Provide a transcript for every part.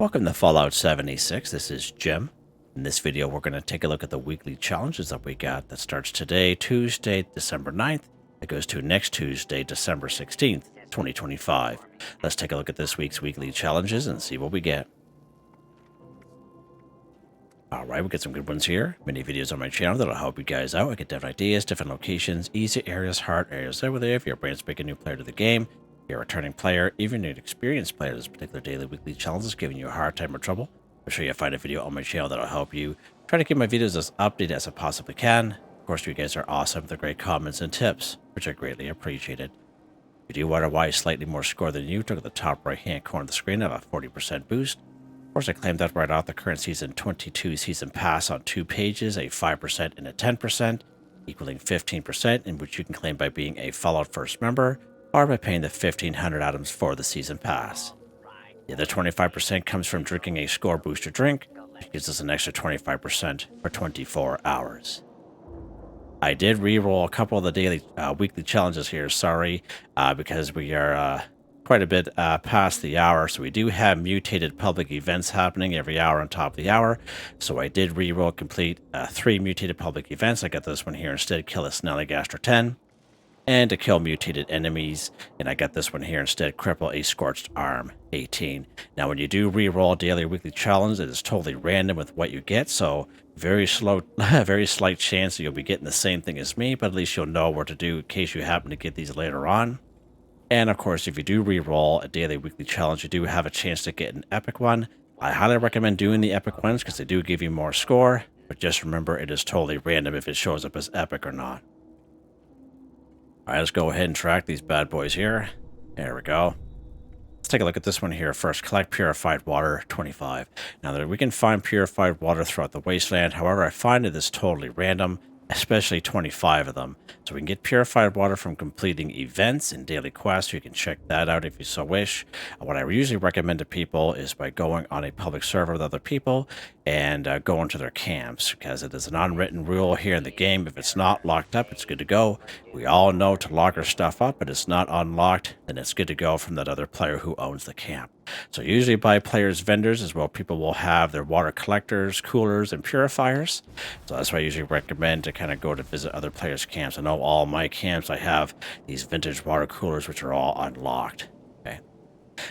Welcome to Fallout 76. This is Jim. In this video, we're going to take a look at the weekly challenges that we got that starts today, Tuesday, December 9th. It goes to next Tuesday, December 16th, 2025. Let's take a look at this week's weekly challenges and see what we get. Alright, we get some good ones here. Many videos on my channel that'll help you guys out. I get different ideas, different locations, easy areas, hard areas over there. If you're a brand spanking new player to the game, if you're a returning player, even an experienced player, this particular daily weekly challenge is giving you a hard time or trouble. I'm sure you'll find a video on my channel that'll help you. Try to keep my videos as updated as I possibly can. Of course, you guys are awesome with the great comments and tips, which are greatly appreciated. If you do wonder why I slightly more score than you, look at the top right hand corner of the screen. I have a 40% boost. Of course, I claimed that right off the current Season 22 Season Pass on 2 pages, a 5% and a 10%, equaling 15%, in which you can claim by being a Fallout First member, or by paying the 1,500 items for the Season Pass. The other 25% comes from drinking a score booster drink, which gives us an extra 25% for 24 hours. I did re-roll a couple of the daily weekly challenges here, sorry, because we are quite a bit past the hour, so we do have mutated public events happening every hour on top of the hour. So I did re-roll complete 3 mutated public events. I got this one here instead, kill a Snallygaster 10, and to kill mutated enemies, and I got this one here instead, cripple a Scorched arm 18. Now when you do re-roll daily or weekly challenge, it is totally random with what you get, so very slight chance that you'll be getting the same thing as me, but at least you'll know what to do in case you happen to get these later on. And of course, if you do re-roll a daily weekly challenge, you do have a chance to get an epic one. I highly recommend doing the epic ones because they do give you more score, but just remember it is totally random if it shows up as epic or not. Alright, let's go ahead and track these bad boys here. There we go. Let's take a look at this one here first. Collect purified water 25. Now that we can find purified water throughout the wasteland, however, I find it is totally random, especially 25 of them. So we can get purified water from completing events and daily quests. You can check that out if you so wish. What I usually recommend to people is by going on a public server with other people and going to their camps, because it is an unwritten rule here in the game. If it's not locked up, it's good to go. We all know to lock our stuff up, but it's not unlocked, then it's good to go from that other player who owns the camp. So usually by players' vendors as well, people will have their water collectors, coolers, and purifiers. So that's why I usually recommend to kind of go to visit other players' camps. I know all my camps, I have these vintage water coolers, which are all unlocked. Okay.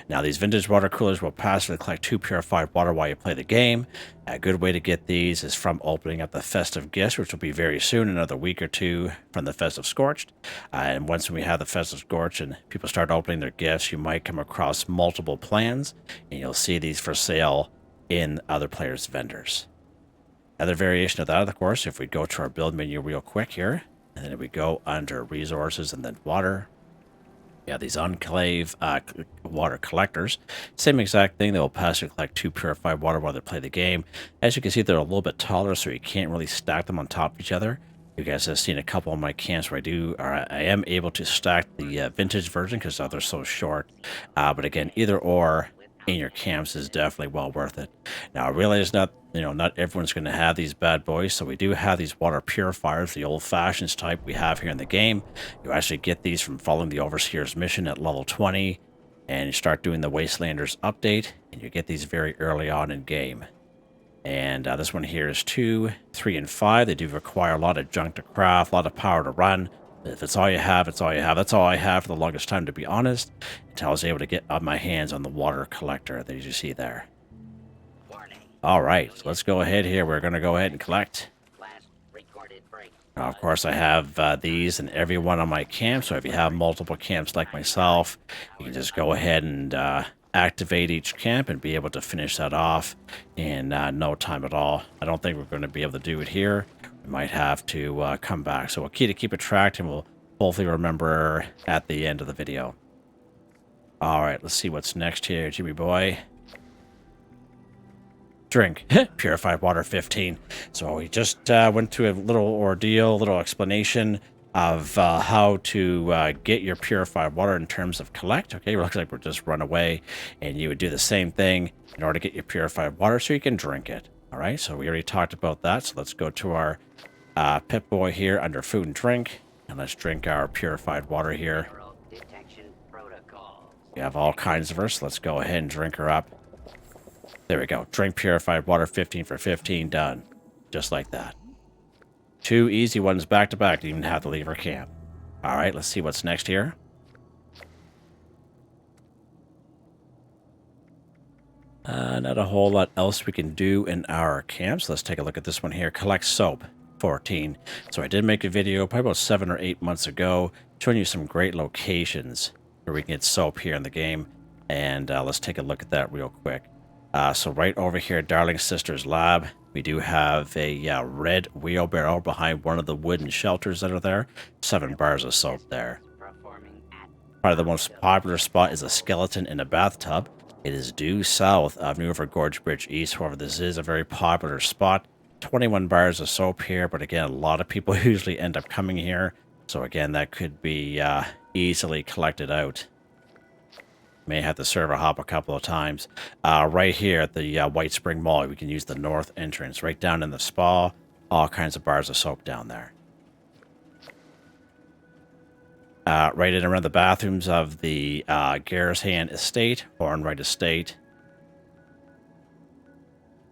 Now these vintage water coolers will passively collect 2 purified water while you play the game. A good way to get these is from opening up the festive gifts, which will be very soon, another week or 2 from the festive Scorched. And once we have the festive Scorched and people start opening their gifts, you might come across multiple plans, and you'll see these for sale in other players' vendors. Another variation of that, of course, if we go to our build menu real quick here, and then we go under resources and then water. Yeah, these enclave water collectors, same exact thing. They will passively collect 2 purified water while they play the game. As you can see, they're a little bit taller, so you can't really stack them on top of each other. You guys have seen a couple of my camps where I am able to stack the vintage version because they're so short. But again, either or in your camps is definitely well worth it. Now I realize not everyone's going to have these bad boys, so we do have these water purifiers, the old-fashioned type we have here in the game. You actually get these from following the Overseer's mission at level 20, and you start doing the Wastelanders update, and you get these very early on in game. And this one here is 2, 3, and 5. They do require a lot of junk to craft, a lot of power to run. If it's all you have, it's all you have. That's all I have for the longest time, to be honest, until I was able to get my hands on the water collector that you see there. All right, so let's go ahead here. We're going to go ahead and collect. Now, of course, I have these in every one of my camps, so if you have multiple camps like myself, you can just go ahead and activate each camp and be able to finish that off in no time at all. I don't think we're going to be able to do it here. We might have to come back. So we'll keep it tracked, and we'll hopefully remember at the end of the video. All right, let's see what's next here, Jimmy boy. Drink purified water 15. So we just went through a little ordeal, little explanation of how to get your purified water in terms of collect. Okay, it looks like we're just run away, and you would do the same thing in order to get your purified water so you can drink it. All right, so we already talked about that. So let's go to our Pip boy here under food and drink, and let's drink our purified water here. We have all kinds of her, so let's go ahead and drink her up. There we go. Drink purified water, 15 for 15, done. Just like that. 2 easy ones back to back. Didn't even have to leave our camp. All right, let's see what's next here. Not a whole lot else we can do in our camps. Let's take a look at this one here. Collect soap, 14. So I did make a video probably about 7 or 8 months ago showing you some great locations where we can get soap here in the game. And let's take a look at that real quick. So right over here, Darling Sister's Lab, we do have a red wheelbarrow behind one of the wooden shelters that are there. 7 bars of soap there. Probably the most popular spot is a skeleton in a bathtub. It is due south of New River Gorge Bridge East. However, this is a very popular spot. 21 bars of soap here, but again, a lot of people usually end up coming here. So again, that could be easily collected out. May have to server hop a couple of times. Right here at the White Spring Mall, we can use the north entrance. Right down in the spa, all kinds of bars of soap down there. Right in around the bathrooms of the Garrishand Estate, Hornwright Estate.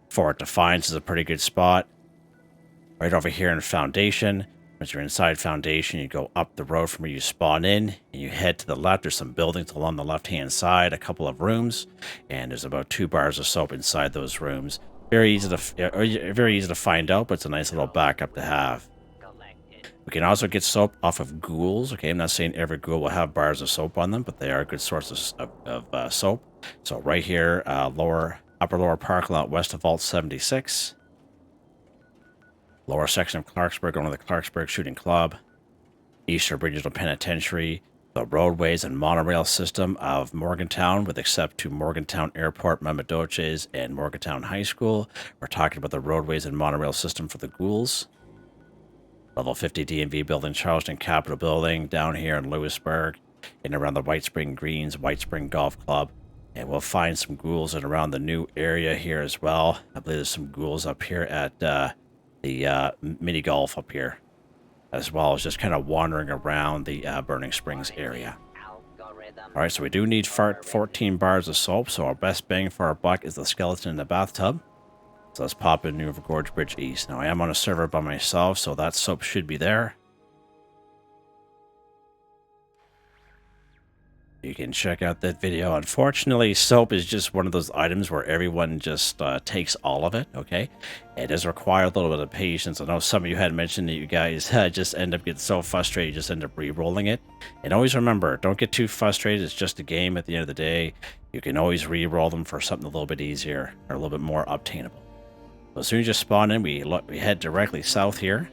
Fort Defiance is a pretty good spot. Right over here in Foundation. Once you're inside Foundation, you go up the road from where you spawn in, and you head to the left. There's some buildings along the left-hand side, a couple of rooms, and there's about 2 bars of soap inside those rooms. Very easy to find out, but it's a nice little backup to have. We can also get soap off of ghouls. Okay, I'm not saying every ghoul will have bars of soap on them, but they are good sources of soap. So right here, upper lower parking lot west of Vault 76. Lower section of Clarksburg, going to the Clarksburg Shooting Club. Eastern Regional Penitentiary. The roadways and monorail system of Morgantown, with except to Morgantown Airport, Mamadoches, and Morgantown High School. We're talking about the roadways and monorail system for the ghouls. Level 50 DMV building, Charleston Capitol building, down here in Lewisburg, and around the White Spring Greens, White Spring Golf Club. And we'll find some ghouls in around the new area here as well. I believe there's some ghouls up here at the mini golf up here, as well as just kind of wandering around the Burning Springs area. All right, so we do need 14 bars of soap, so our best bang for our buck is the skeleton in the bathtub. So let's pop in New River Gorge Bridge East. Now, I am on a server by myself, so that soap should be there. You can check out that video. Unfortunately, soap is just one of those items where everyone just takes all of it, okay? It does require a little bit of patience. I know some of you had mentioned that you guys just end up getting so frustrated, you just end up re-rolling it. And always remember, don't get too frustrated. It's just a game at the end of the day. You can always re-roll them for something a little bit easier or a little bit more obtainable. So as soon as you spawn in, we head directly south here.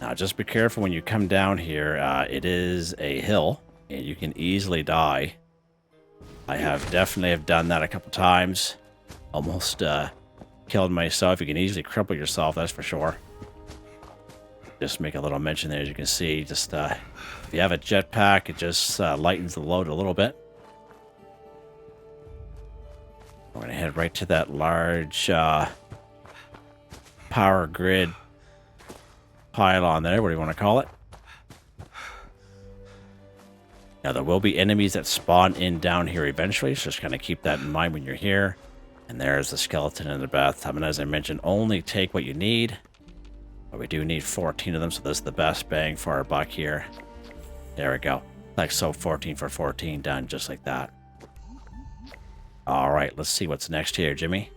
Now, just be careful when you come down here. It is a hill, and you can easily die. I definitely have done that a couple times. Almost killed myself. You can easily cripple yourself, that's for sure. Just make a little mention there, as you can see. Just if you have a jetpack, it just lightens the load a little bit. We're going to head right to that large power grid pylon there. What do you want to call it? Now, there will be enemies that spawn in down here eventually, so just kind of keep that in mind when you're here. And there's the skeleton in the bathtub. And as I mentioned, only take what you need. But we do need 14 of them, so this is the best bang for our buck here. There we go. Like so, 14 for 14, done just like that. All right, let's see what's next here, Jimmy.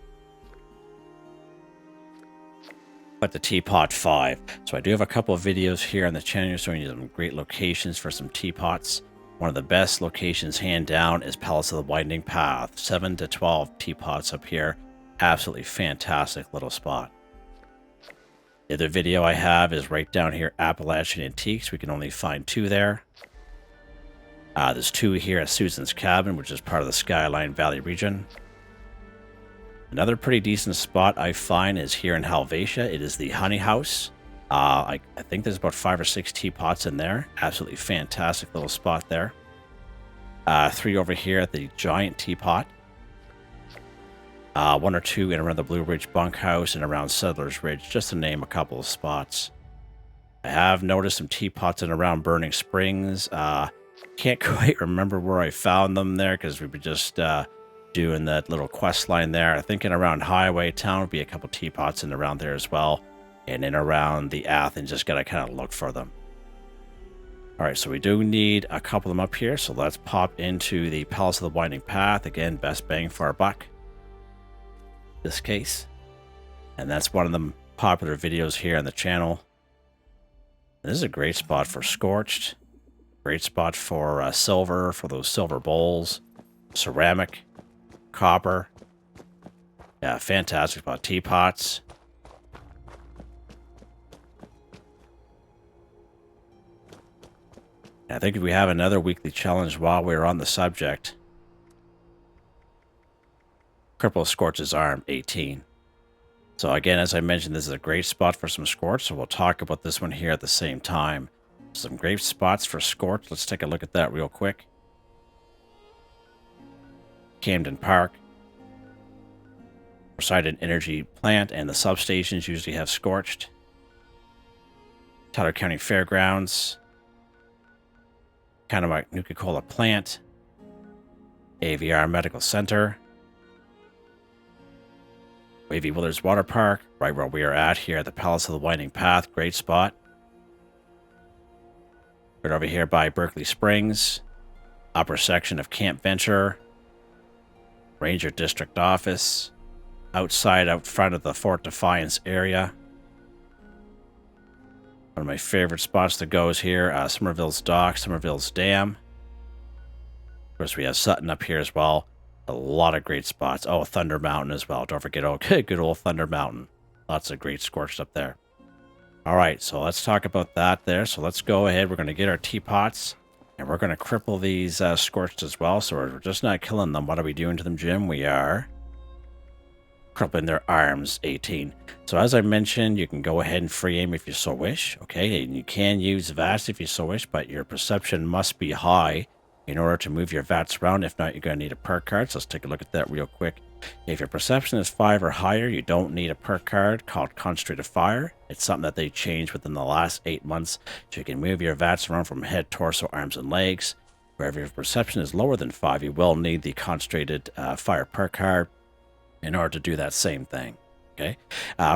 But the Teapot 5. So I do have a couple of videos here on the channel showing you some great locations for some teapots. One of the best locations, hand down, is Palace of the Winding Path. 7 to 12 teapots up here. Absolutely fantastic little spot. The other video I have is right down here, Appalachian Antiques. We can only find 2 there. There's 2 here at Susan's Cabin, which is part of the Skyline Valley region. Another pretty decent spot I find is here in Helvetia. It is the Honey House. I think there's about 5 or 6 teapots in there. Absolutely fantastic little spot there. 3 over here at the Giant Teapot. 1 or 2 in around the Blue Ridge Bunkhouse and around Settlers Ridge, just to name a couple of spots. I have noticed some teapots in around Burning Springs. Can't quite remember where I found them there because we were just doing that little quest line there. I think in around Highway Town would be a couple teapots in around there as well. And in around the Athens, just got to kind of look for them. All right, so we do need a couple of them up here. So let's pop into the Palace of the Winding Path. Again, best bang for our buck. This case. And that's one of the popular videos here on the channel. This is a great spot for Scorched. Great spot for silver, for those silver bowls. Ceramic. Copper. Yeah, fantastic spot. Teapots. I think we have another weekly challenge while we're on the subject. Cripple Scorch's arm, 18. So again, as I mentioned, this is a great spot for some Scorch, so we'll talk about this one here at the same time. Some great spots for Scorch. Let's take a look at that real quick. Camden Park. Poseidon Energy Plant and the substations usually have Scorched. Tyler County Fairgrounds. Kind of like Nuka-Cola Plant. AVR Medical Center. Wavy Willers Water Park, right where we are at here at the Palace of the Winding Path. Great spot. Right over here by Berkeley Springs. Upper section of Camp Venture. Ranger District Office. Outside, out front of the Fort Defiance area. One of my favorite spots to go is here. Somerville's Dock, Somerville's Dam. Of course, we have Sutton up here as well. A lot of great spots. Oh, Thunder Mountain as well. Don't forget, good old Thunder Mountain. Lots of great Scorched up there. All right, so let's talk about that there. So let's go ahead. We're going to get our teapots, and we're going to cripple these Scorched as well. So we're just not killing them. What are we doing to them, Jim? We are crippling their arms, 18. So as I mentioned, you can go ahead and free aim if you so wish. Okay, and you can use VATS if you so wish, but your perception must be high in order to move your VATS around. If not, you're going to need a perk card. So let's take a look at that real quick. If your perception is 5 or higher, you don't need a perk card called Concentrated Fire. It's something that they changed within the last 8 months. So you can move your VATS around from head, torso, arms, and legs. Wherever your perception is lower than 5, you will need the Concentrated Fire perk card in order to do that same thing. Okay.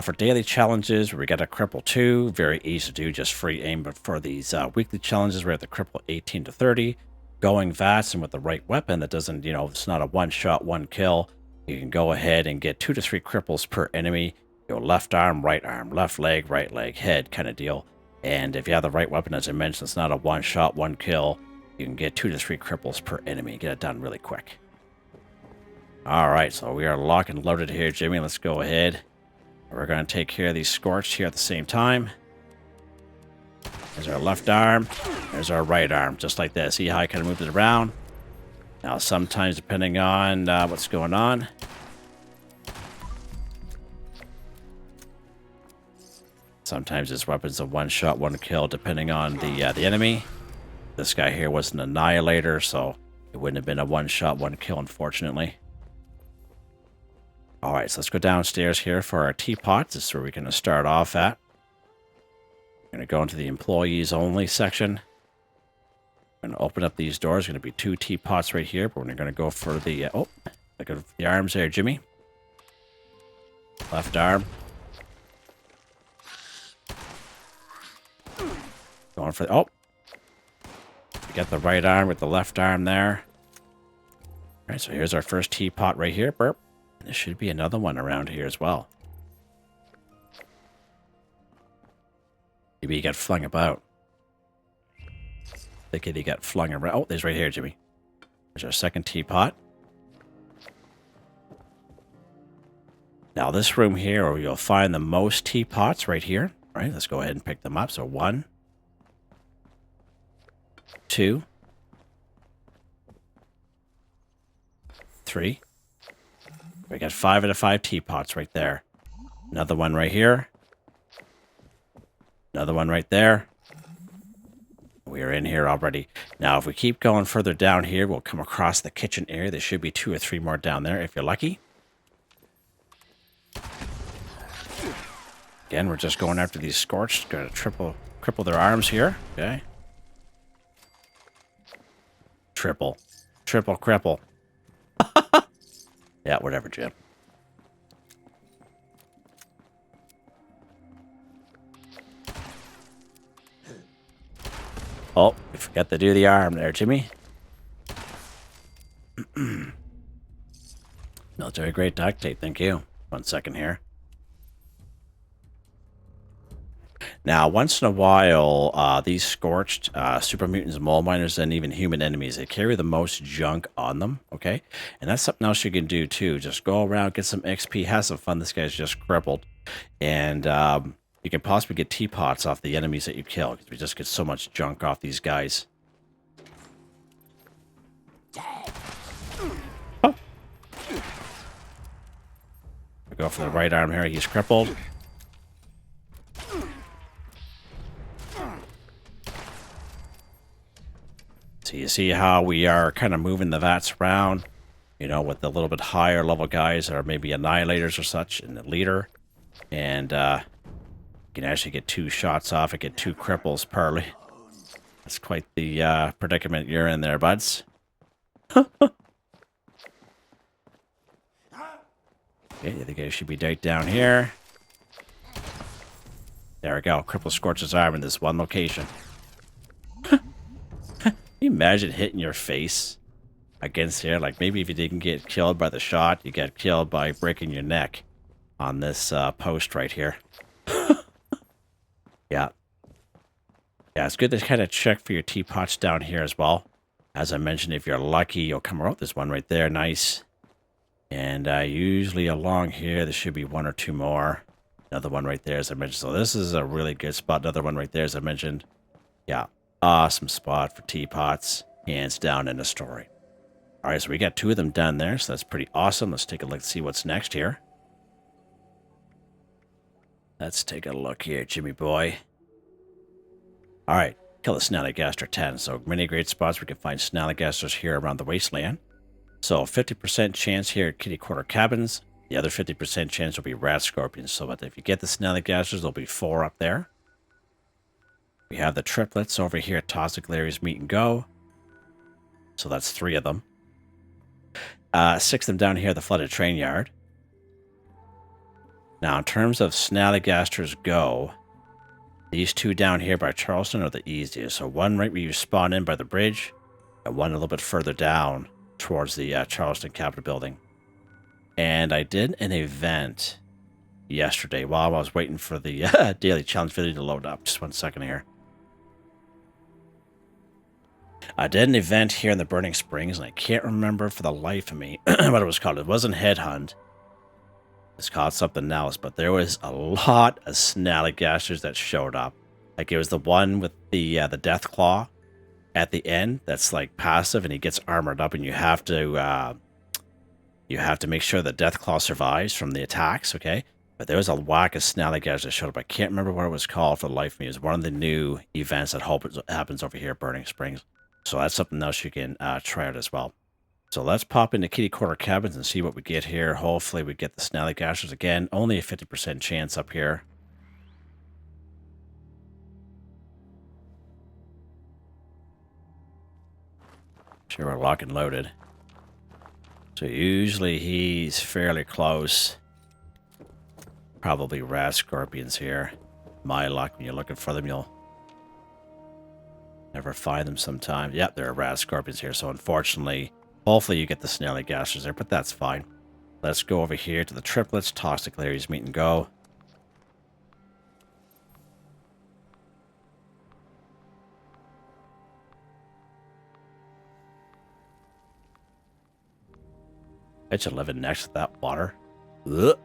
For daily challenges, we got a Cripple 2. Very easy to do, just free aim. But for these weekly challenges, we have the Cripple 18 to 30. Going VATS and with the right weapon that doesn't, it's not a one-shot, one-kill. You can go ahead and get 2 to 3 cripples per enemy. Left arm, left leg, right leg, head kind of deal. And if you have the right weapon, as I mentioned, it's not a one-shot, one-kill. You can get 2 to 3 cripples per enemy. Get it done really quick. All right, so we are locked and loaded here, Jimmy. Let's go ahead. We're going to take care of these Scorched here at the same time. There's our left arm. There's our right arm, just like that. See how I kind of moved it around? Now, sometimes, depending on what's going on, sometimes this weapon's a one-shot, one-kill, depending on the enemy. This guy here was an Annihilator, so it wouldn't have been a one-shot, one-kill, unfortunately. All right, so let's go downstairs here for our teapots. This is where we're going to start off at. We're going to go into the employees only section. We're going to open up these doors. There's going to be 2 teapots right here, but we're going to go for the, look at the arms there, Jimmy. Left arm. Going for the, we got the right arm with the left arm there. All right, so here's our first teapot right here, burp. There should be another one around here as well. Maybe he got flung about. Thinking he got flung around. Oh, there's right here, Jimmy. There's our second teapot. Now this room here, where you'll find the most teapots right here. All right, let's go ahead and pick them up. So 1, 2, 3. We got 5 out of 5 teapots right there. Another one right here. Another one right there. We're in here already. Now, if we keep going further down here, we'll come across the kitchen area. There should be 2 or 3 more down there if you're lucky. Again, we're just going after these Scorched. Going to cripple their arms here. Okay. Triple cripple. Yeah, whatever, Jim. Oh, you forgot to do the arm there, Jimmy. Military grade duct tape, thank you. 1 second here. Now, once in a while, these Scorched, super mutants, mole miners, and even human enemies, they carry the most junk on them, okay? And that's something else you can do, too. Just go around, get some XP, have some fun. This guy's just crippled. And you can possibly get teapots off the enemies that you kill, because we just get so much junk off these guys. Oh. We go for the right arm here. He's crippled. So you see how we are kind of moving the vats around, you know, with the little bit higher level guys that are maybe annihilators or such, and the leader. And you can actually get 2 shots off and get 2 cripples per. That's quite the predicament you're in there, buds. Okay, I think I should be right down here. There we go. Cripple Scorch's arm in this one location. Can you imagine hitting your face against here? Like, maybe if you didn't get killed by the shot, you get killed by breaking your neck on this post right here. Yeah. Yeah, it's good to kind of check for your teapots down here as well. As I mentioned, if you're lucky, you'll come around this one right there. Nice. And usually along here, there should be 1 or 2 more. Another one right there, as I mentioned. So this is a really good spot. Another one right there, as I mentioned. Yeah. Awesome spot for teapots, hands down in the story. All right, so we got 2 of them done there, so that's pretty awesome. Let's take a look and see what's next here. Let's take a look here, Jimmy boy. All right, kill the Snallygaster 10. So many great spots we can find Snallygasters here around the wasteland. So 50% chance here at kitty quarter cabins. The other 50% chance will be rat scorpions. So if you get the Snallygasters, there'll be 4 up there. We have the triplets over here at ArtisticallyArranged Meet and Go. So that's 3 of them. 6 of them down here at the flooded train yard. Now, in terms of Snallygasters go, these 2 down here by Charleston are the easiest. So one right where you spawn in by the bridge, and one a little bit further down towards the Charleston Capitol building. And I did an event yesterday while I was waiting for the daily challenge video to load up. Just 1 second here. I did an event here in the Burning Springs, and I can't remember for the life of me what it was called. It wasn't Headhunt. It's called something else, but there was a lot of Snallygasters that showed up. Like, it was the one with the Death Claw at the end that's like passive, and he gets armored up, and you have to make sure the Death Claw survives from the attacks, okay? But there was a whack of Snallygasters that showed up. I can't remember what it was called for the life of me. It was one of the new events that happens over here at Burning Springs. So that's something else you can try out as well. So let's pop into kitty quarter cabins and see what we get here. Hopefully we get the Snallygasters again. Only a 50% chance up here. Sure, we're locked and loaded. So usually he's fairly close. Probably rat scorpions here. My luck, when you're looking for them, you'll never find them sometimes. Yep, there are rat scorpions here. So unfortunately, hopefully you get the Snallygasters there, but that's fine. Let's go over here to the triplets. ArtisticallyArranged Meet and Go. I should live in next to that water. Ugh.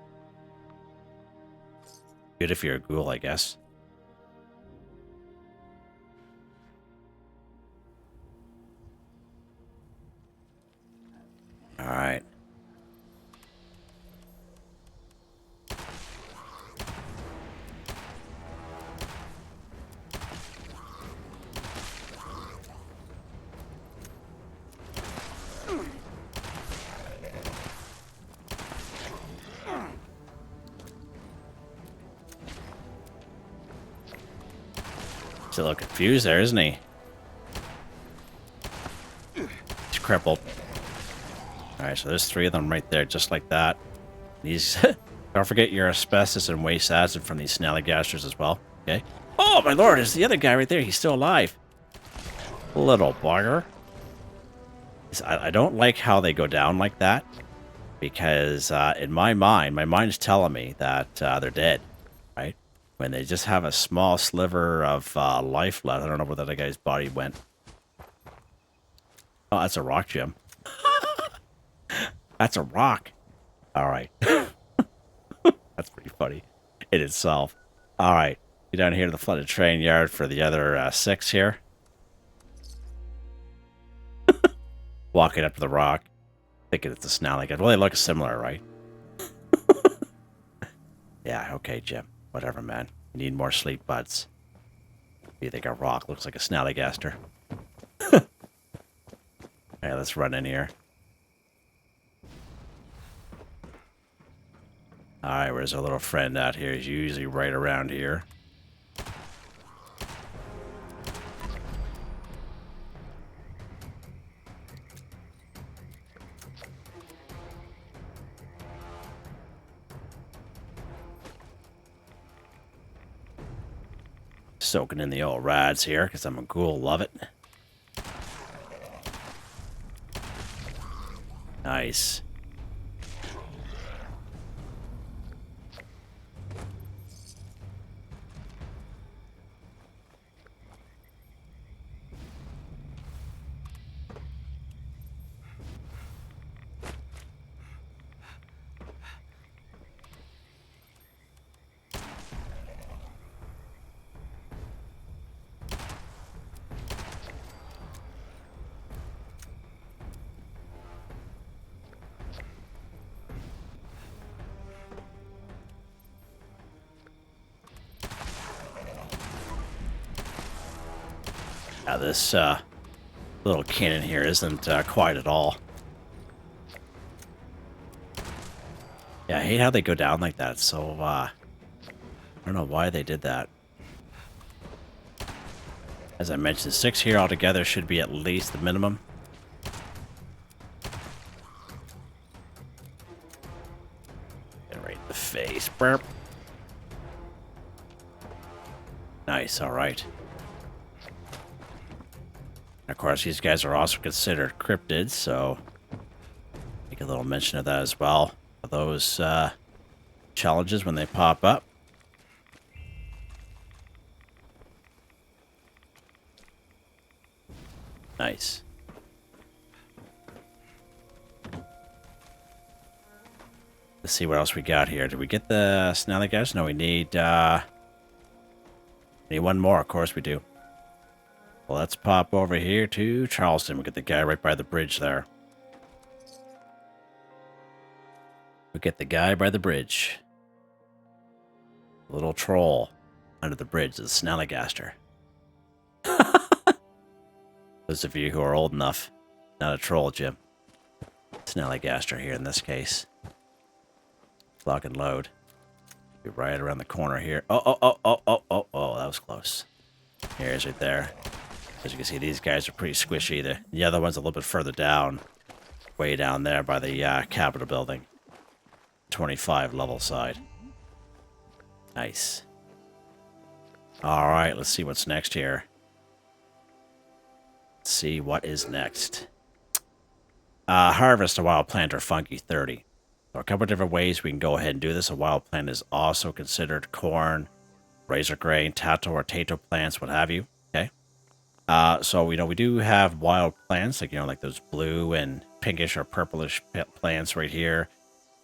Good if you're a ghoul, I guess. All right. He's a little confused there, isn't he? He's crippled. Alright, so there's 3 of them right there, just like that. These... Don't forget your asbestos and waste acid from these Snallygasters as well. Okay. Oh, my lord, there's the other guy right there. He's still alive. Little bugger. I don't like how they go down like that. Because in my mind's telling me that they're dead. Right? When they just have a small sliver of life left. I don't know where that guy's body went. Oh, that's a rock, Jim. That's a rock. All right. That's pretty funny in itself. All right. Get down here to the flooded train yard for the other 6 here. Walking up to the rock. Thinking it's a Snallygaster. Well, they look similar, right? Yeah, okay, Jim. Whatever, man. You need more sleep buds. You think a rock looks like a Snallygaster? Alright, let's run in here. Alright, where's our little friend out here? He's usually right around here. Soaking in the old rads here, because I'm a ghoul, love it. Nice. Now this little cannon here isn't quiet at all. Yeah, I hate how they go down like that. So I don't know why they did that. As I mentioned, 6 here altogether should be at least the minimum. Get right in the face. Burp. Nice, alright. Of course, these guys are also considered cryptids, so make a little mention of that as well. Those challenges when they pop up. Nice. Let's see what else we got here. Did we get the Snallygaster? No, we need one more. Of course we do. Well, let's pop over here to Charleston. We get the guy right by the bridge there. We get the guy by the bridge. Little troll under the bridge is a Snallygaster. Those of you who are old enough, not a troll, Jim. Snallygaster here in this case. Lock and load. Be right around the corner here. Oh, that was close. Here's right there. As you can see, these guys are pretty squishy. The other one's a little bit further down. Way down there by the Capitol building. 25 level side. Nice. Alright, let's see what's next here. Let's see what is next. Harvest a wild plant or fungi 30. So a couple of different ways we can go ahead and do this. A wild plant is also considered corn, razor grain, tato or tato plants, what have you. Okay. So, we do have wild plants, like those blue and pinkish or purplish plants right here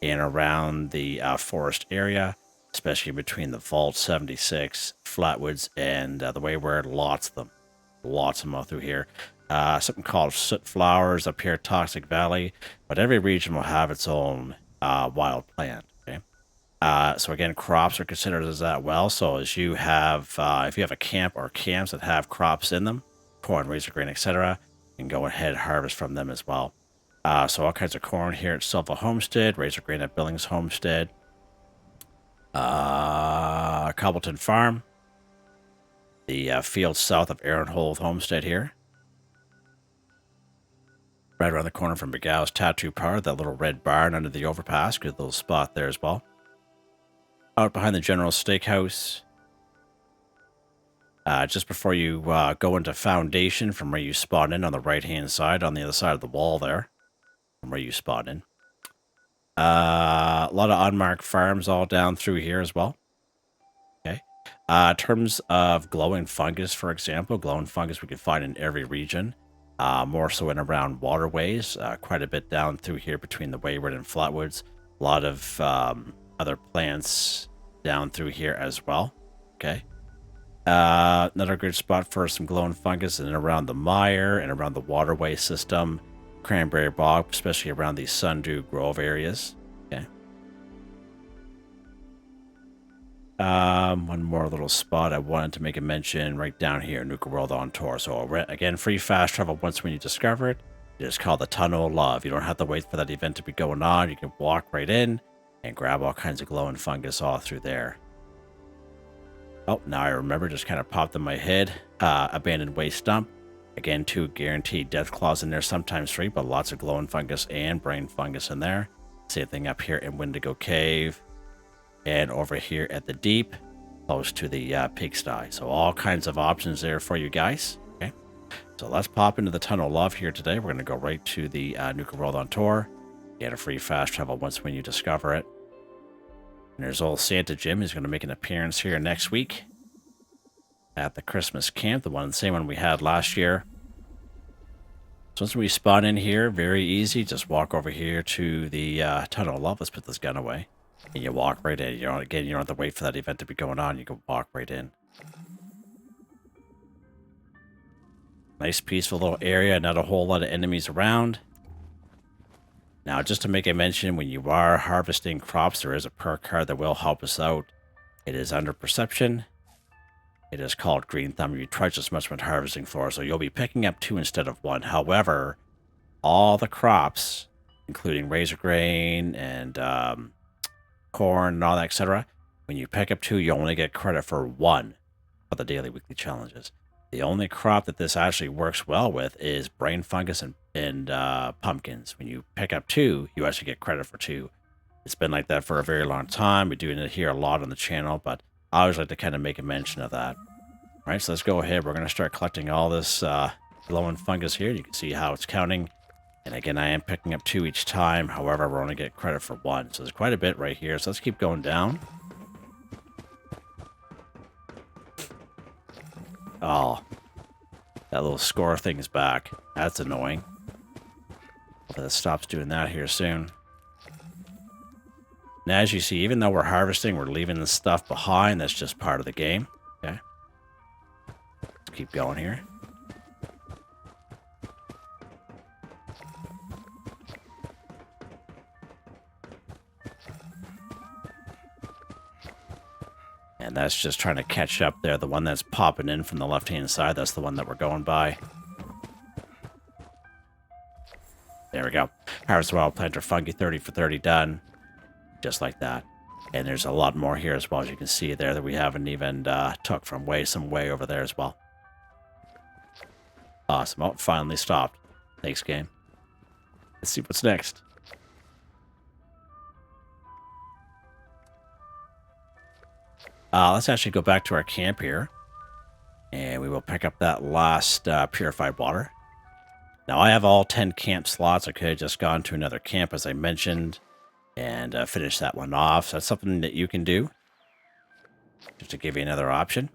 and around the forest area, especially between the Vault 76, Flatwoods, and the Wayward. Lots of them all through here. Something called soot flowers up here, Toxic Valley, but every region will have its own wild plant. Okay. So again, crops are considered as that well. So as you have, if you have a camp or camps that have crops in them, corn, razor grain, etc., you can go ahead and harvest from them as well. So all kinds of corn here at Silva Homestead, razor grain at Billings Homestead, Cobbleton Farm, the field south of Aaron Hole Homestead here. Right around the corner from Begal's Tattoo Parlor, that little red barn under the overpass. Good little spot there as well. Out behind the General Steakhouse. Just before you go into Foundation from where you spawn in on the right-hand side, on the other side of the wall there, from where you spawn in. A lot of unmarked farms all down through here as well. Okay. In terms of glowing fungus, for example, glowing fungus we can find in every region. More so in around waterways, quite a bit down through here between the Wayward and Flatwoods. A lot of other plants down through here as well. Okay. Another good spot for some glowing fungus and around the mire and around the waterway system. Cranberry bog, especially around these Sundew Grove areas. Okay. One more little spot I wanted to make a mention right down here, Nuka World on Tour. So again, free fast travel once when you discover it. It is called the Tunnel of Love. You don't have to wait for that event to be going on. You can walk right in and grab all kinds of glowing fungus all through there. Oh, now I remember, just kind of popped in my head. Abandoned Waste Dump. Again, 2 guaranteed death claws in there, sometimes 3, but lots of glowing fungus and brain fungus in there. Same thing up here in Wendigo Cave. And over here at the Deep, close to the pigsty. So all kinds of options there for you guys. Okay, so let's pop into the Tunnel of Love here today. We're going to go right to the Nuka World on Tour. Get a free fast travel once when you discover it. And there's old Santa Jim. He's going to make an appearance here next week at the Christmas camp, the same one we had last year. So once we spawn in here, very easy. Just walk over here to the Tunnel of Love. Let's put this gun away. And you walk right in. You don't have to wait for that event to be going on. You can walk right in. Nice peaceful little area. Not a whole lot of enemies around. Now, just to make a mention, when you are harvesting crops, there is a perk card that will help us out. It is under Perception. It is called Green Thumb. You twice as much when harvesting for, so you'll be picking up 2 instead of 1. However, all the crops, including razor grain and corn and all that, etc., when you pick up 2, you only get credit for 1 for the daily weekly challenges. The only crop that this actually works well with is brain fungus and pumpkins. When you pick up 2, you actually get credit for 2. It's been like that for a very long time. We're doing it here a lot on the channel, but I always like to kind of make a mention of that. All right, so let's go ahead. We're going to start collecting all this glowing fungus here. You can see how it's counting. And again, I am picking up 2 each time. However, we're only getting credit for 1. So there's quite a bit right here. So let's keep going down. Oh, that little score thing is back. That's annoying. Hopefully that stops doing that here soon. Now, as you see, even though we're harvesting, we're leaving the stuff behind. That's just part of the game. Okay. Let's keep going here. And that's just trying to catch up there. The one that's popping in from the left-hand side, that's the one that we're going by. There we go. Harvest Wild Planter Fungi, 30 for 30 done. Just like that. And there's a lot more here as well, as you can see there, that we haven't even took from some way over there as well. Awesome. Oh, finally stopped. Thanks, game. Let's see what's next. Let's actually go back to our camp here. And we will pick up that last purified water. Now, I have all 10 camp slots. I could have just gone to another camp, as I mentioned, and finish that one off. So that's something that you can do, just to give you another option.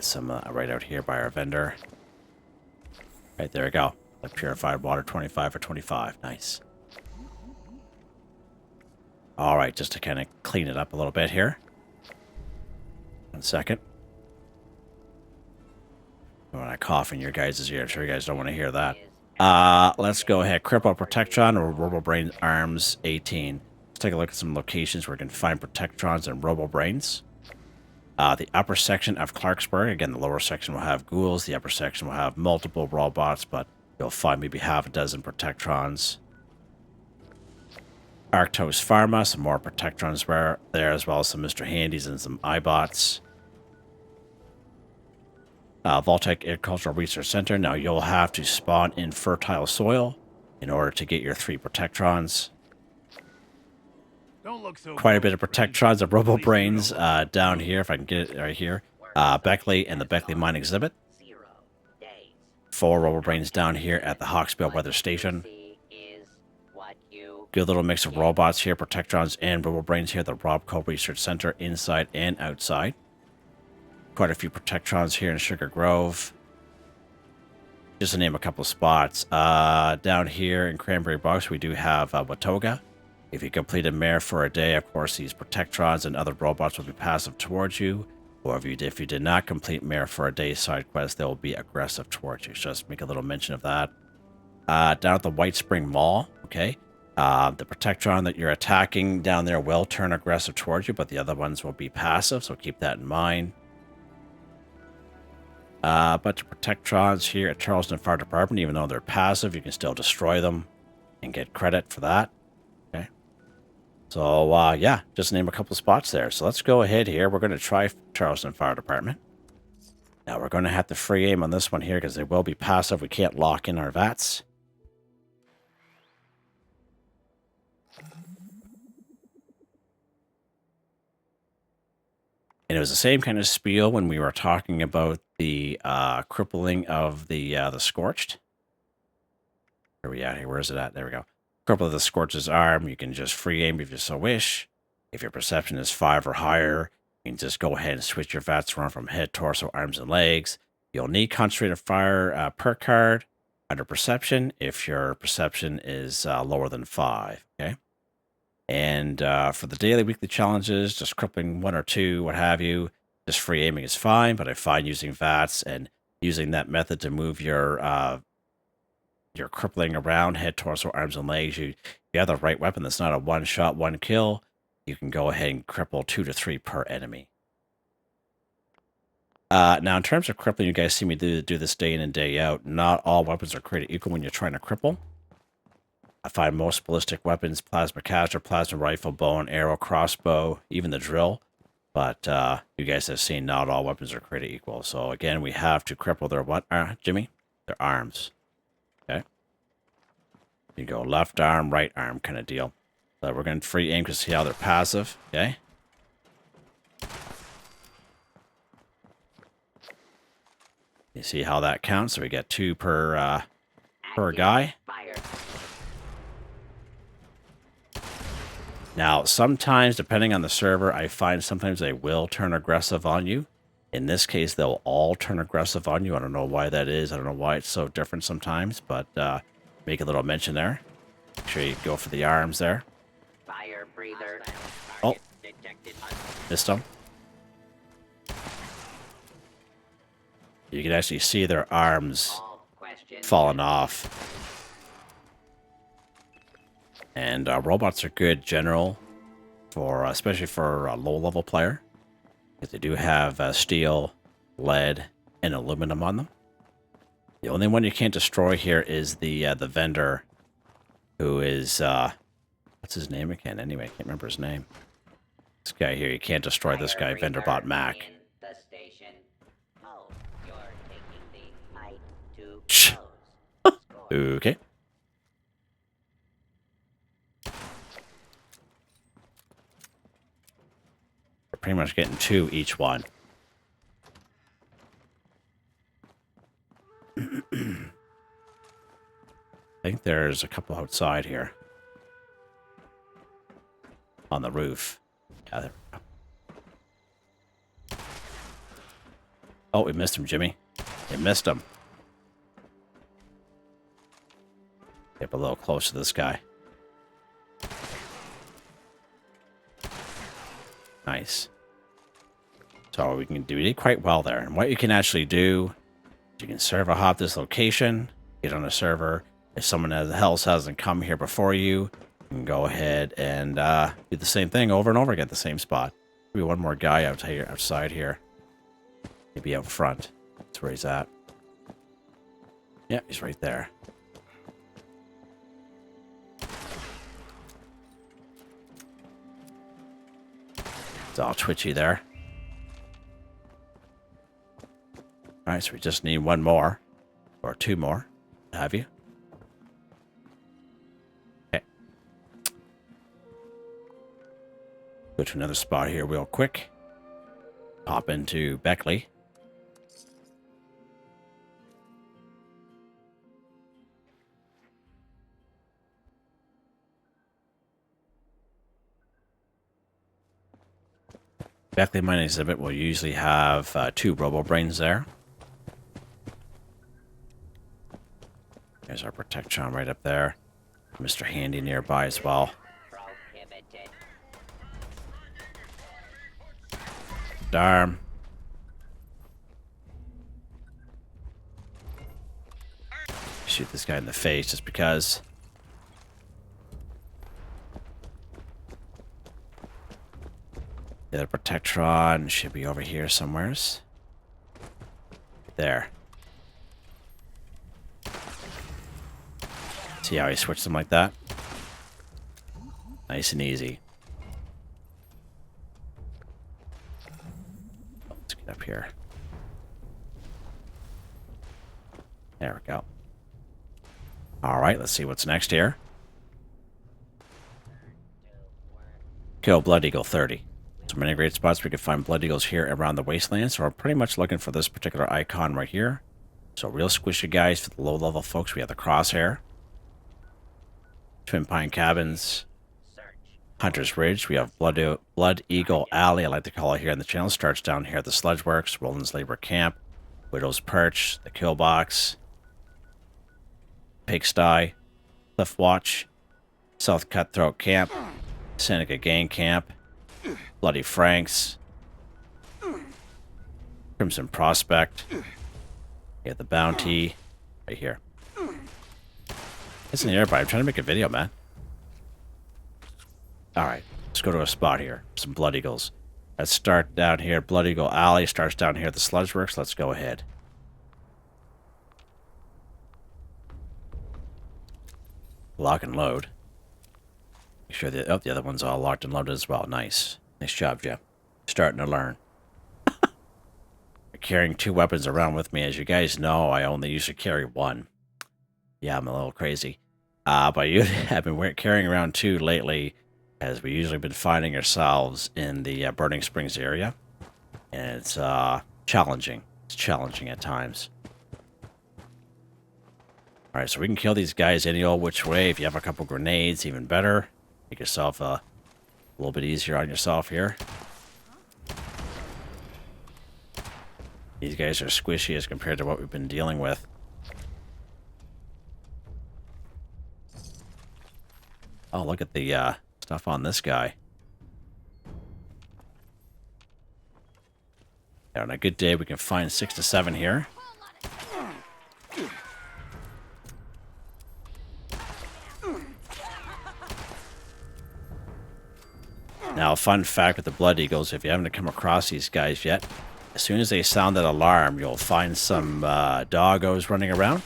Some right out here by our vendor. Right, there we go. The purified water, 25 for 25. Nice. All right, just to kind of clean it up a little bit here. 1 second. When I cough in your guys' ear, I'm sure you guys don't want to hear that. Let's go ahead. Cripple, Protectron, or Robobrain Arms 18. Let's take a look at some locations where we can find Protectrons and Robobrains. The upper section of Clarksburg. Again, the lower section will have ghouls. The upper section will have multiple robots, but you'll find maybe half a dozen Protectrons. Arctos Pharma, some more Protectrons were there, as well as some Mr. Handies and some iBots. Voltaic Agricultural Research Center. Now you'll have to spawn in fertile soil in order to get your 3 Protectrons. Don't look so Quite a bit of Protectrons of Robobrains down here, if I can get it right here. Beckley and the Beckley Mine Exhibit. 4 Robobrains down here at the Hawksbill Weather Station. Good little mix of robots here, Protectrons and Robobrains here at the Robco Research Center, inside and outside. Quite a few Protectrons here in Sugar Grove. Just to name a couple spots. Down here in Cranberry Box, we do have Watoga. If you complete a mare for a day, of course, these Protectrons and other robots will be passive towards you. Or if you did not complete mare for a day side quest, they will be aggressive towards you. So just make a little mention of that. Down at the White Spring Mall, okay. The Protectron that you're attacking down there will turn aggressive towards you, but the other ones will be passive, so keep that in mind. A bunch of Protectrons here at Charleston Fire Department. Even though they're passive, you can still destroy them and get credit for that. Okay. So, yeah, just name a couple spots there. So let's go ahead here. We're going to try Charleston Fire Department. Now, we're going to have to free aim on this one here because they will be passive. We can't lock in our VATS. And it was the same kind of spiel when we were talking about the crippling of the Scorched. Where are we at here? Where is it at? There we go. Cripple of the Scorch's arm. You can just free aim if you so wish. If your perception is 5 or higher, you can just go ahead and switch your VATS around from head, torso, arms, and legs. You'll need Concentrated Fire perk card under perception if your perception is lower than 5. Okay. And for the daily, weekly challenges, just crippling 1 or 2, what have you, just free aiming is fine. But I find using VATS and using that method to move your crippling around head, torso, arms, and legs. You have the right weapon. That's not a 1-shot, 1-kill. You can go ahead and cripple 2 to 3 per enemy. Now, in terms of crippling, you guys see me do this day in and day out. Not all weapons are created equal when you're trying to cripple. I find most ballistic weapons, plasma caster, plasma rifle, bow and arrow, crossbow, even the drill. But you guys have seen not all weapons are created equal. So again, we have to cripple their what, Jimmy? Their arms. Okay. You go left arm, right arm kind of deal. So we're going to free aim to see how they're passive. Okay. You see how that counts? So we get 2 per guy. Now, sometimes, depending on the server, I find sometimes they will turn aggressive on you. In this case, they'll all turn aggressive on you. I don't know why that is. I don't know why it's so different sometimes, but make a little mention there. Make sure you go for the arms there. Fire breather. Oh, missed them. You can actually see their arms falling off. And robots are good general, for especially for a low-level player, because they do have steel, lead, and aluminum on them. The only one you can't destroy here is the vendor, who is what's his name again? Anyway, I can't remember his name. This guy here, you can't destroy this guy, Venderbot Mac. Okay. We're pretty much getting 2 each one. I think there's a couple outside here. On the roof. Yeah, there we go. Oh, we missed him, Jimmy. We missed him. Get a little close to this guy. Nice. So we did quite well there. And what you can actually do, you can server hop this location, get on a server. If someone else hasn't come here before you, you can go ahead and do the same thing over and over again at the same spot. Maybe one more guy out here, outside here. Maybe out front. That's where he's at. Yeah, he's right there. It's all twitchy there. Alright, so we just need one more. Or two more. Have you? Okay. Go to another spot here real quick. Pop into Beckley. Beckley Mining Exhibit will usually have 2 Robobrains there. There's our Protectron right up there. Mr. Handy nearby as well. Prohibited. Darn. Shoot this guy in the face just because. The other Protectron should be over here somewheres. There. See how he switched them like that? Nice and easy. Let's get up here. There we go. Alright, let's see what's next here. Kill Blood Eagle 30. So many great spots we can find Blood Eagles here around the wasteland. So we're pretty much looking for this particular icon right here. So real squishy guys for the low level folks. We have the Crosshair. Twin Pine Cabins. Hunter's Ridge. We have Blood Eagle Alley, I like to call it here on the channel. Starts down here at the Sludge Works, Roland's Labor Camp, Widow's Perch, the Kill Box, Pigsty, Cliff Watch, South Cutthroat Camp, Seneca Gang Camp, Bloody Franks, Crimson Prospect. Yeah, the Bounty right here. It's in the airby. I'm trying to make a video, man. Alright, let's go to a spot here. Some Blood Eagles. Let's start down here. Blood Eagle Alley starts down here at the Sludge Works. Let's go ahead. Lock and load. Make sure the other one's all locked and loaded as well. Nice. Nice job, Jeff. Starting to learn. Carrying 2 weapons around with me. As you guys know, I only usually carry 1. Yeah, I'm a little crazy. But you have been carrying around 2 lately, as we usually been finding ourselves in the Burning Springs area. And it's challenging. It's challenging at times. Alright, so we can kill these guys any old which way. If you have a couple grenades, even better. Make yourself a little bit easier on yourself here. These guys are squishy as compared to what we've been dealing with. Oh, look at the stuff on this guy. Yeah, on a good day, we can find 6 to 7 here. Now, a fun fact with the Blood Eagles, if you haven't come across these guys yet, as soon as they sound that alarm, you'll find some doggos running around.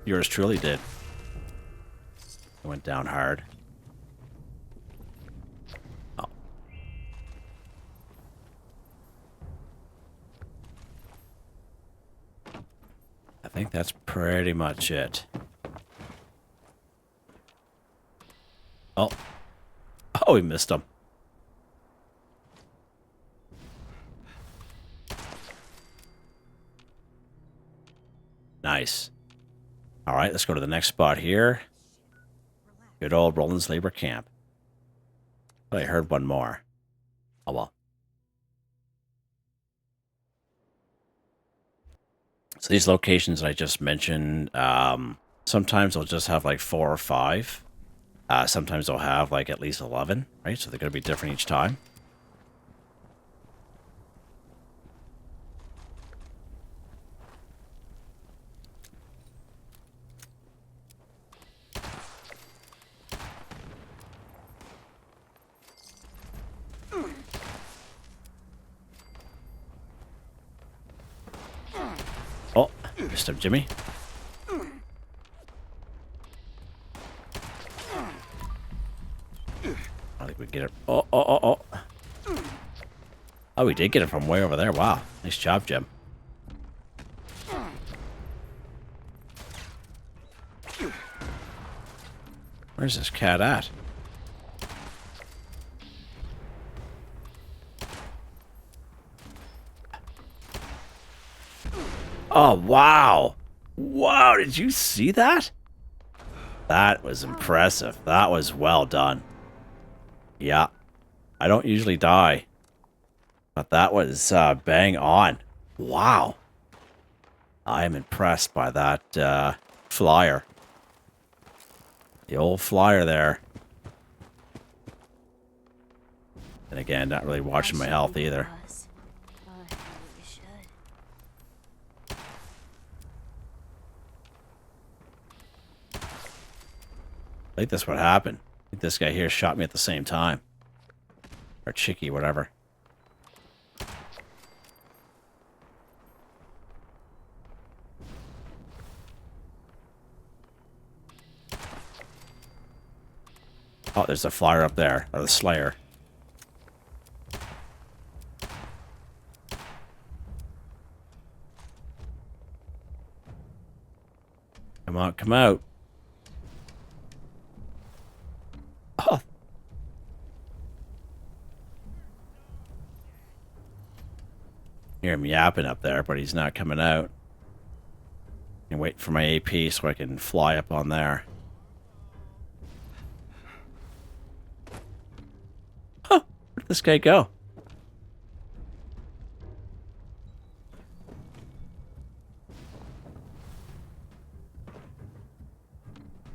Yours truly did. It went down hard. Oh. I think that's pretty much it. Oh. Oh, we missed him. Nice. All right, let's go to the next spot here. Good old Roland's Labor Camp. But I heard one more. Oh, well. So these locations I just mentioned, sometimes they'll just have like 4 or 5. Sometimes they'll have like at least 11, right? So they're going to be different each time. Oh, missed him, Jimmy. I think we get it. Oh. Oh, we did get it from way over there. Wow. Nice job, Jim. Where's this cat at? Oh, wow. Wow, did you see that? That was impressive. That was well done. Yeah. I don't usually die. But that was bang on. Wow. I am impressed by that flyer. The old flyer there. And again, not really watching my health either. I think that's what happened. I think this guy here shot me at the same time. Or Chicky, whatever. Oh, there's a flyer up there. Or the Slayer. Come on, come out. Oh. Hear him yapping up there, but he's not coming out. And wait for my AP so I can fly up on there. Huh, where'd this guy go?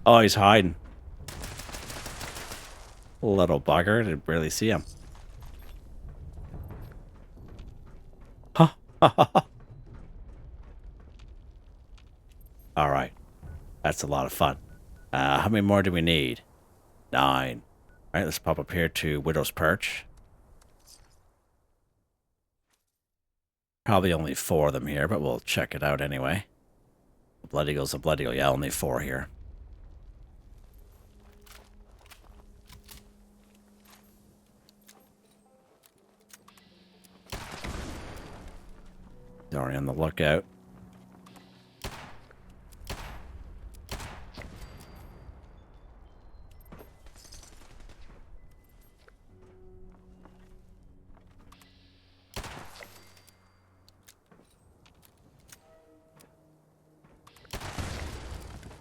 Oh, he's hiding. Little bugger, didn't barely see him. Huh. Alright. That's a lot of fun. How many more do we need? 9. Alright, let's pop up here to Widow's Perch. Probably only 4 of them here, but we'll check it out anyway. A Blood Eagle's a Blood Eagle. Yeah, only 4 here. Already on the lookout.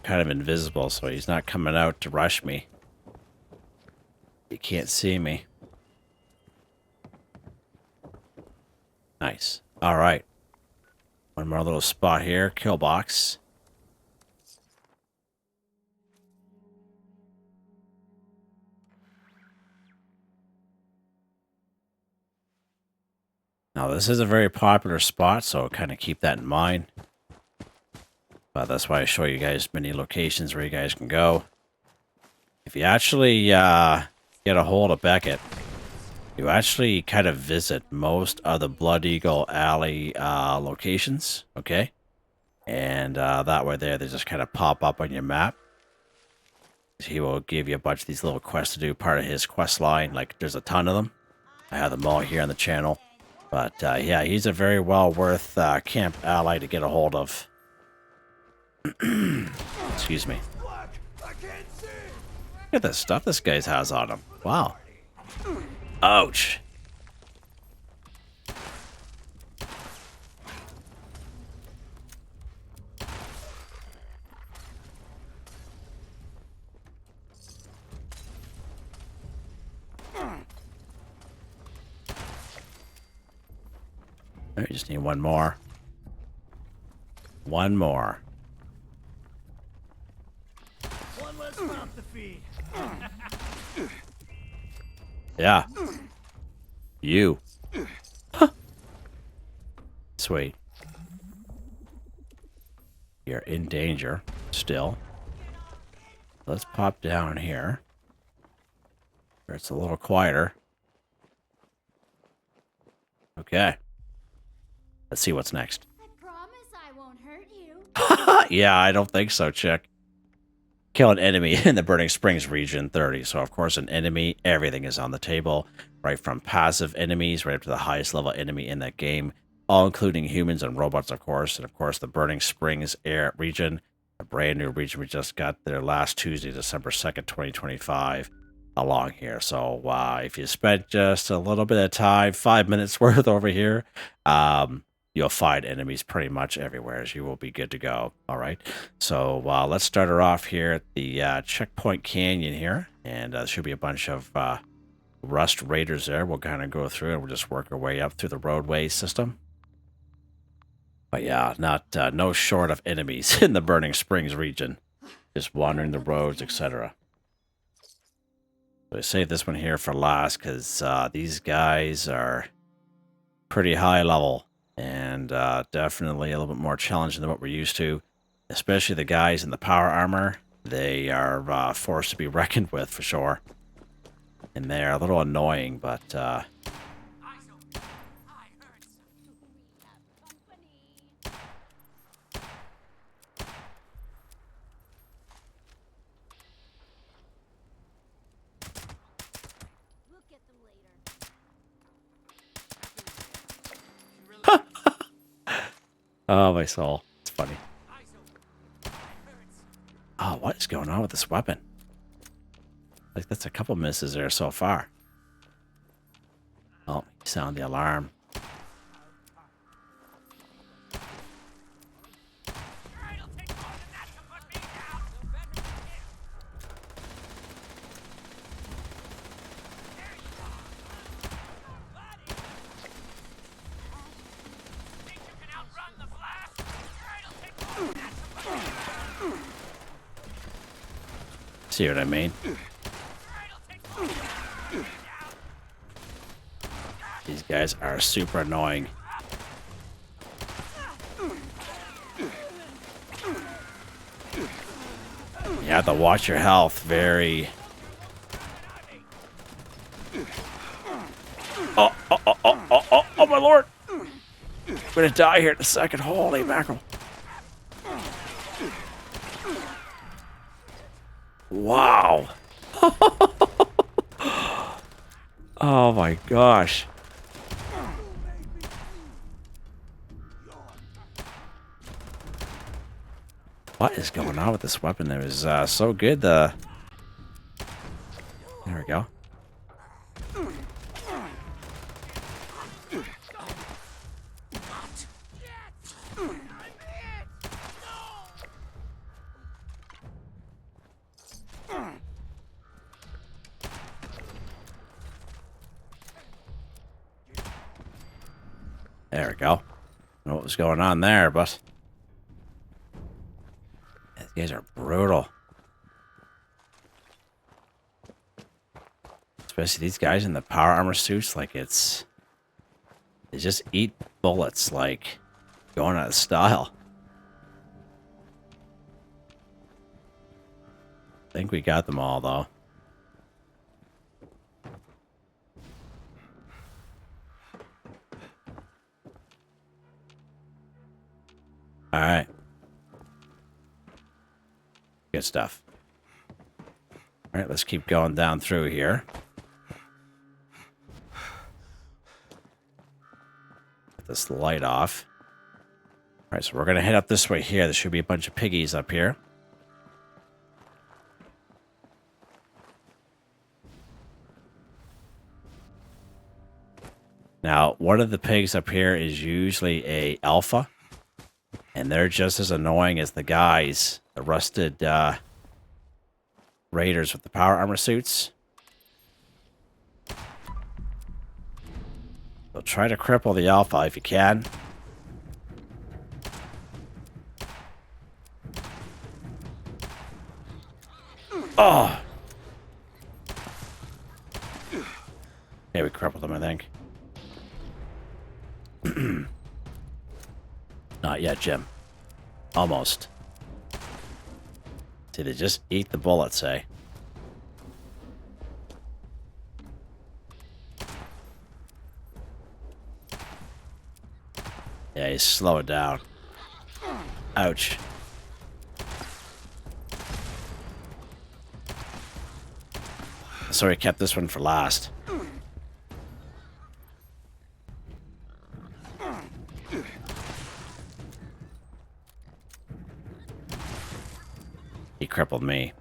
Kind of invisible, so he's not coming out to rush me. He can't see me. Nice. All right. One more little spot here. Kill box. Now, this is a very popular spot, so kind of keep that in mind. But that's why I show you guys many locations where you guys can go. If you actually get a hold of Beckett, you actually kind of visit most of the Blood Eagle Alley locations, okay? And that way there, they just kind of pop up on your map. He will give you a bunch of these little quests to do, part of his quest line. Like, there's a ton of them. I have them all here on the channel. But, yeah, he's a very well worth camp ally to get a hold of. Excuse me. Look at this stuff this guy has on him. Wow. Ouch. I just need one more. One more. One less mouth to feed. Yeah. You. Huh. Sweet. You're in danger still. Let's pop down here, where it's a little quieter. Okay. Let's see what's next. I promise I won't hurt you. Yeah, I don't think so, chick. Kill an enemy in the Burning Springs region 30. So, of course, an enemy, everything is on the table. Right from passive enemies right up to the highest level enemy in that game. all including humans and robots, of course. And of course, the Burning Springs air region, a brand new region we just got there last Tuesday, December 2nd, 2025, along here. So if you spent just a little bit of time, 5 minutes worth over here, you'll find enemies pretty much everywhere, as you will be good to go. All right. So let's start her off here at the Checkpoint Canyon here. And there should be a bunch of Rust Raiders there. We'll kind of go through and we'll just work our way up through the roadway system. But yeah, no short of enemies in the Burning Springs region. Just wandering the roads, etc. So I saved this one here for last because these guys are pretty high level. And definitely a little bit more challenging than what we're used to. Especially the guys in the power armor. They are forced to be reckoned with for sure. And they're a little annoying, but... Oh, my soul. It's funny. Oh, what is going on with this weapon? Like, that's a couple misses there so far. Oh, sound the alarm. See what I mean? These guys are super annoying. You have to watch your health very... Oh, my lord! I'm gonna die here in a second. Holy mackerel. Wow. Oh my gosh. What is going on with this weapon? It was so good. There we go. There we go. I don't know what was going on there, but these guys are brutal. Especially these guys in the power armor suits, like they just eat bullets like going out of style. I think we got them all though. All right. Good stuff. All right, let's keep going down through here. Get this light off. All right, so we're going to head up this way here. There should be a bunch of piggies up here. Now, one of the pigs up here is usually a alpha. And they're just as annoying as the guys, the rusted raiders with the power armor suits. So try to cripple the alpha if you can. Oh! Yeah, we crippled him, I think. Not yet, Jim. Almost. See, they just eat the bullets, eh? Yeah, you slow it down. Ouch. So we kept this one for last. He crippled me.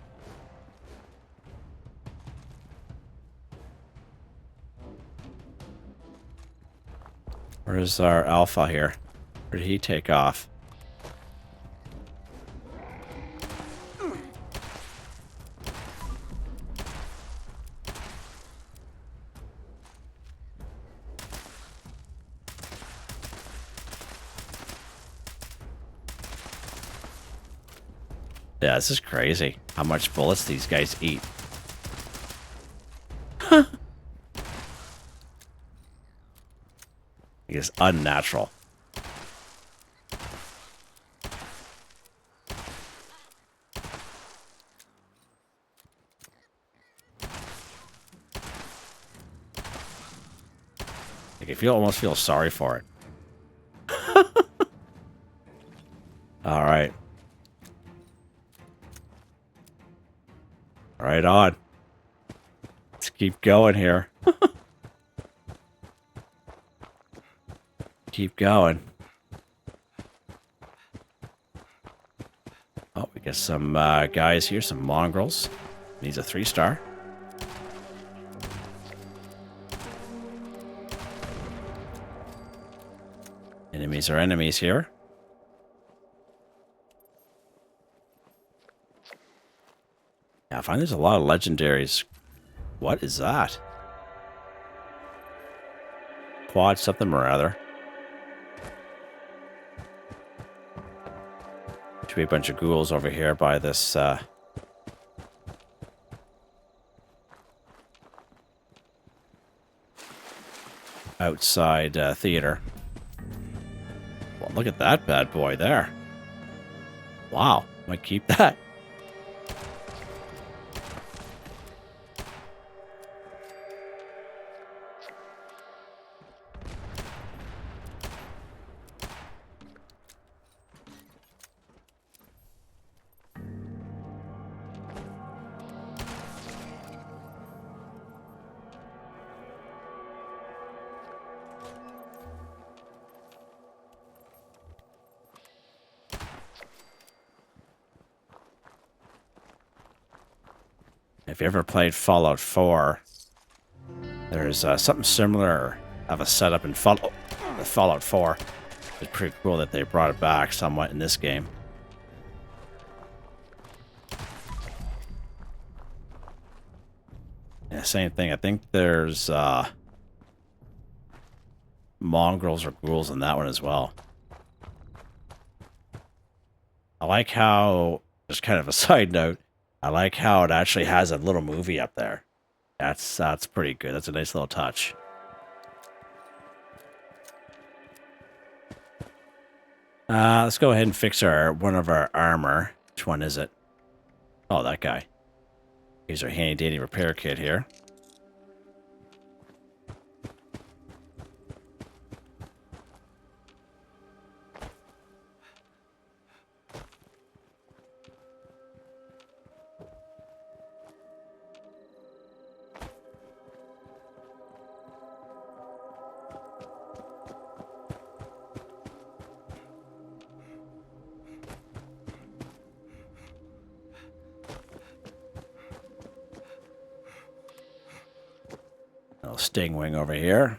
Where's our alpha here? Where did he take off? Yeah, this is crazy. How much bullets these guys eat. It's unnatural. Like, you almost feel sorry for it. All right. Right on. Let's keep going here. Keep going. Oh, we got some guys here, some mongrels. Needs a 3-star. Enemies are enemies here. Yeah, I find there's a lot of legendaries. What is that? Quad something or other. Should be a bunch of ghouls over here by this outside theater. Well, look at that bad boy there. Wow, might keep that. If you ever played Fallout 4, there's something similar of a setup in Fallout 4. It's pretty cool that they brought it back somewhat in this game. Yeah, same thing. I think there's mongrels or ghouls in that one as well. I like how, just kind of a side note, I like how it actually has a little movie up there. That's pretty good. That's a nice little touch. Let's go ahead and fix one of our armor. Which one is it? Oh, that guy. Here's our handy dandy repair kit here. Little stingwing over here.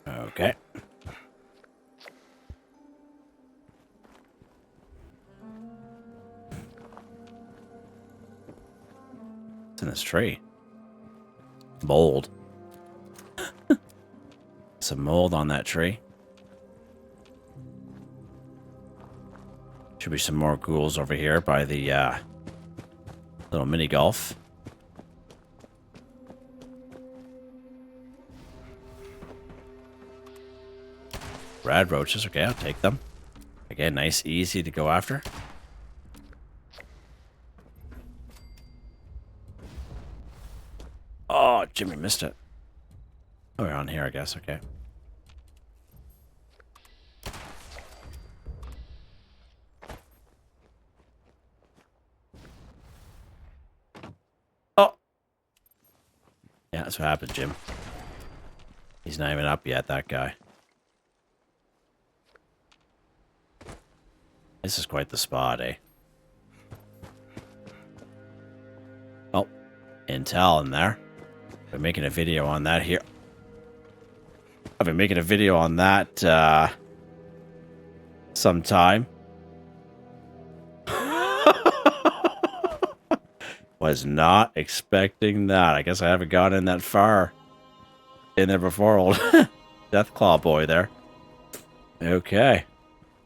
Okay. What's in this tree? Mold. Some mold on that tree. Should be some more ghouls over here by the little mini golf. Rad roaches, okay, I'll take them. Again, nice, easy to go after. Oh, Jimmy missed it. Oh, we're on here, I guess, okay. Yeah, that's what happened, Jim. He's not even up yet, that guy. This is quite the spot, eh? Oh, intel in there. Been making a video on that here. I've been making a video on that sometime. Was not expecting that. I guess I haven't gotten that far in there before, old Deathclaw boy there. Okay.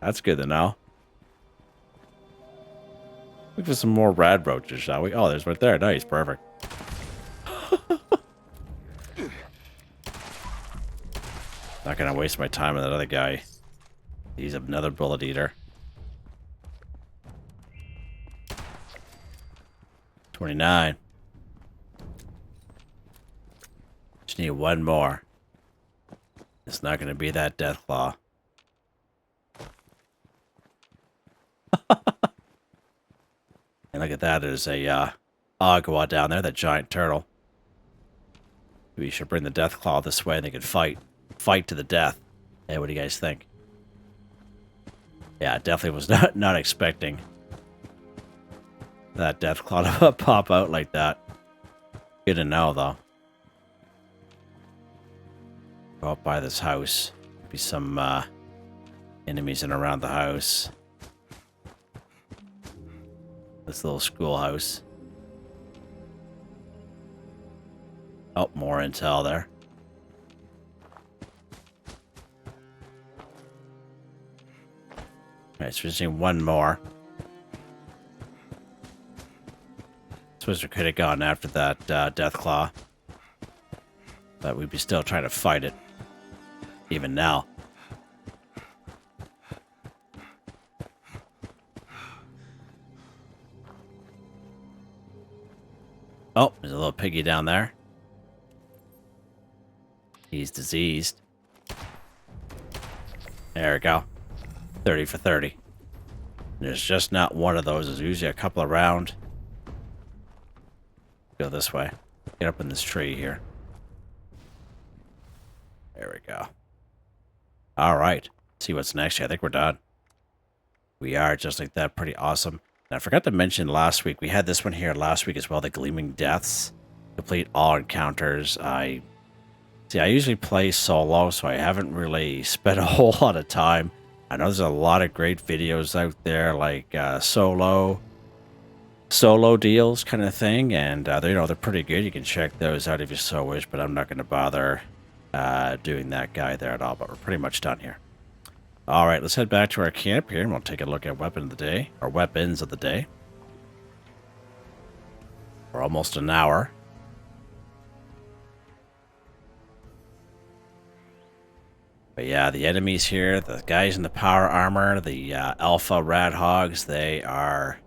That's good to know. Look for some more rad roaches, shall we? Oh, there's right there. Nice. Perfect. Not gonna waste my time on that other guy. He's another bullet eater. 29. Just need one more. It's not gonna be that Deathclaw. And look at that, there's a Agua down there, that giant turtle. We should bring the Deathclaw this way and they could fight. Fight to the death. Hey, what do you guys think? Yeah, definitely was not expecting that Deathclaw to pop out like that. Good to know, though. Go up by this house. Be some enemies in around the house. This little schoolhouse. Oh, more intel there. Alright, so we're just seeing one more. Suppose we could have gone after that Deathclaw. But we'd be still trying to fight it. Even now. Oh, there's a little piggy down there. He's diseased. There we go. 30 for 30. There's just not one of those. There's usually a couple around. Go this way. Get up in this tree here. There we go. Alright. See what's next here. I think we're done. We are, just like that. Pretty awesome. And I forgot to mention last week, we had this one here last week as well, the Gleaming Deaths. Complete all encounters. I usually play solo, so I haven't really spent a whole lot of time. I know there's a lot of great videos out there, like solo deals kind of thing, and they're pretty good. You can check those out if you so wish, but I'm not going to bother doing that guy there at all. But we're pretty much done here. All right, let's head back to our camp here, and we'll take a look at weapon of the day, or weapons of the day. For almost an hour. But yeah, the enemies here, the guys in the power armor, the alpha rad hogs, they are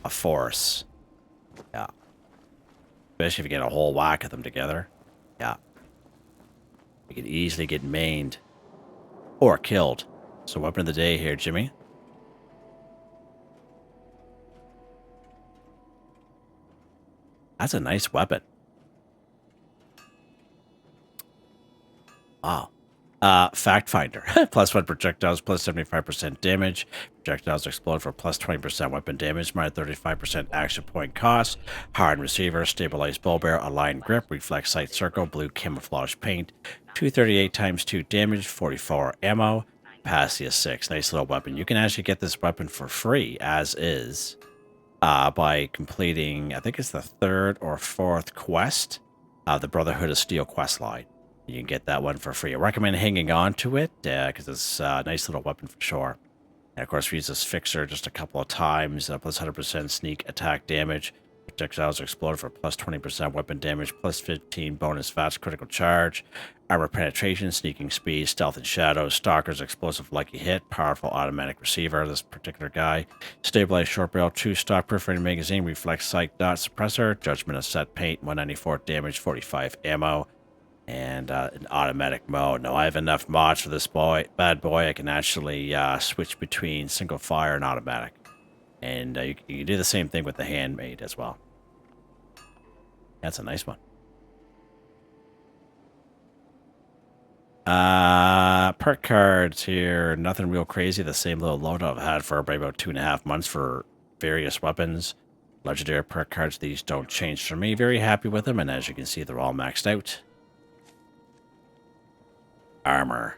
a force. Yeah. Especially if you get a whole whack of them together. Yeah. You can easily get mained. Or killed. So weapon of the day here, Jimmy. That's a nice weapon. Wow. Fact Finder. +1 projectiles, +75% damage. Projectiles explode for +20% weapon damage, -35% action point cost. Hardened receiver, stabilized bow bearer, aligned grip, reflex sight circle, blue camouflage paint. 238 times 2 damage, 44 ammo. Capacity of 6. Nice little weapon. You can actually get this weapon for free, as is, by completing, I think it's the 3rd or 4th quest, the Brotherhood of Steel quest line. You can get that one for free. I recommend hanging on to it, because it's a nice little weapon for sure. And of course, we use this fixer just a couple of times, +100% sneak attack damage. Projectiles explode for +20% weapon damage, +15 bonus VATS critical charge, armor penetration, sneaking speed, stealth and shadows, stalkers, explosive lucky hit, powerful automatic receiver, this particular guy, stabilized short barrel, 2 stock perforating magazine, reflex sight dot suppressor, judgment of set paint, 194 damage, 45 ammo, and an automatic mode. Now I have enough mods for this bad boy. I can actually switch between single fire and automatic. And you can do the same thing with the handmade as well. That's a nice one. Perk cards here. Nothing real crazy. The same little loadout I've had for about 2.5 months for various weapons. Legendary perk cards. These don't change for me. Very happy with them. And as you can see, they're all maxed out. Armor.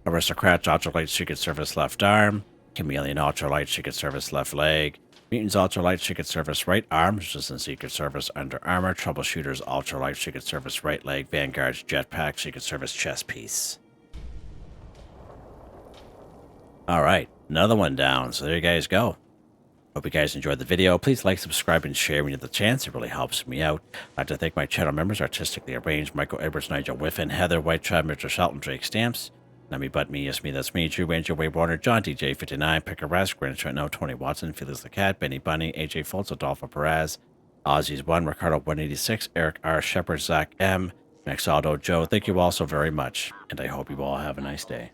Aristocrat, Ultralight, Secret Service, left arm. Chameleon, Ultralight, Secret Service, left leg. Mutants, Ultralight, Secret Service, right arm, just in Secret Service, under armor. Troubleshooters, Ultralight, Secret Service, right leg. Vanguards, Jetpack, Secret Service, chest piece. Alright, another one down, so there you guys go. Hope you guys enjoyed the video. Please like, subscribe, and share when you have the chance. It really helps me out. I'd like to thank my channel members, Artistically Arranged, Michael Edwards, Nigel Wiffen, Heather, Whitetribe, Mr. Shelton, Drake Stamps, NotMeButMeYesMeThatsMe, Drew, Angel, Wave Warner, John, DJ59, Picker Rask, Grant Trentno, Tony Watson, Felix the Cat, Benny Bunny, AJ Fultz, Adolfo Perez, Ozzy's1, Ricardo 186, Eric R. Shepard, Zach M, Max Aldo, Joe. Thank you all so very much, and I hope you all have a nice day.